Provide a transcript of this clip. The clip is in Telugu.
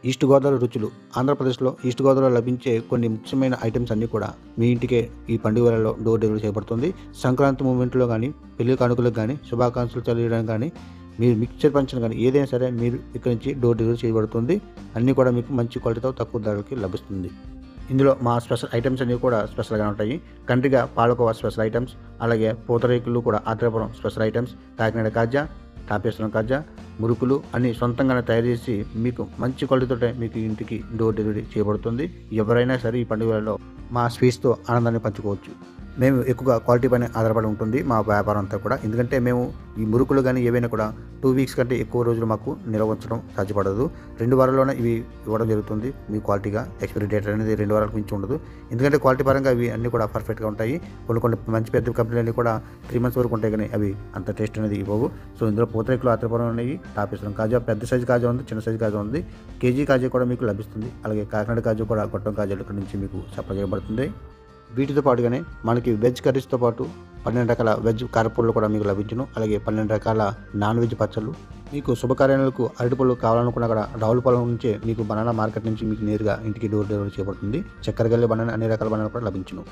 ఈస్ట్ గోదావరి రుచులు. ఆంధ్రప్రదేశ్లో ఈస్ట్ గోదావరిలో లభించే కొన్ని ముఖ్యమైన ఐటమ్స్ అన్నీ కూడా మీ ఇంటికే ఈ పండుగ వేళల్లో డోర్ డెలివరీ చేయబడుతుంది. సంక్రాంతి మూమెంట్లో గానీ, పెళ్లి కానుకలకు గానీ, శుభాకాంక్షలు తెలియడానికి గానీ, మీరు మిక్చర్ ఫంక్షన్ గానీ ఏదైనా సరే మీరు ఇక్కడి నుంచి డోర్ డెలివరీ చేయబడుతుంది. అన్నీ కూడా మీకు మంచి క్వాలిటీతో తక్కువ ధరలకి లభిస్తుంది. ఇందులో మా స్పెషల్ ఐటమ్స్ అన్నీ కూడా స్పెషల్‌గా ఉంటాయి. కండ్రిగ పాలకోవా స్పెషల్ ఐటమ్స్, అలాగే పూతరేకులు కూడా ఆత్రేయపురం స్పెషల్ ఐటమ్స్, కాకినాడ కాజా, తాపేశ్వరం కాజా, మురుకులు అన్నీ సొంతంగానే తయారు చేసి మీకు మంచి క్వాలిటీతోటే మీకు ఇంటికి డోర్ డెలివరీ చేయబడుతుంది. ఎవరైనా సరే ఈ పండుగ వేళల్లో మా స్వీట్స్‌తో ఆనందాన్ని పంచుకోవచ్చు. మేము ఎక్కువగా క్వాలిటీ పైన ఆధారపడి ఉంటుంది మా వ్యాపారం అంతా కూడా. ఎందుకంటే మేము ఈ మురుకులు గానీ ఏవైనా కూడా 2 వీక్స్ కంటే ఎక్కువ రోజులు మాకు నిల్వ ఉంచడం సాధ్యపడదు. 2 వారాల్లోనే ఇవి ఇవ్వడం జరుగుతుంది. మీ క్వాలిటీగా ఎక్స్‌పైరీ డేట్ అనేది 2 వారాలకు మించి ఉండదు. ఎందుకంటే క్వాలిటీ పరంగా ఇవి అన్నీ కూడా పర్ఫెక్ట్‌గా ఉంటాయి. కొన్ని మంచి పెద్ద కంపెనీలన్నీ కూడా 3 మంత్స్ వరకు ఉంటాయి కానీ అవి అంత టేస్ట్ అనేది ఇవ్వవు. సో ఇందులో పూతరేకులు ఆత్రేయపురం ఉన్నాయి, తాపేశ్వరం కాజా, పెద్ద సైజు కాజా ఉంది, చిన్న సైజు కాజా ఉంది. కేజీ కాజా కూడా మీకు లభిస్తుంది. అలాగే కాకినాడ కాజా కూడా గొట్టం కాజాలు ఇక్కడ నుంచి మీకు సప్లై చేయబడుతుంది. వీటితో పాటుగానే మనకి వెజ్ కర్రీస్‌తో పాటు 12 రకాల వెజ్ కారపొడులు కూడా మీకు లభించును. అలాగే 12 రకాల నాన్ వెజ్ పచ్చళ్ళు. మీకు శుభకార్యాలకు అరటిపళ్ళు కావాలనుకున్నా కూడా రావులపాలెం నుంచే మీకు బనానా మార్కెట్ నుంచి మీకు నేరుగా ఇంటికి డోర్ డెలివరీ చేయబడుతుంది. చక్కెర గెల్లి బనానా అన్ని రకాల బనానాలు కూడా లభించును.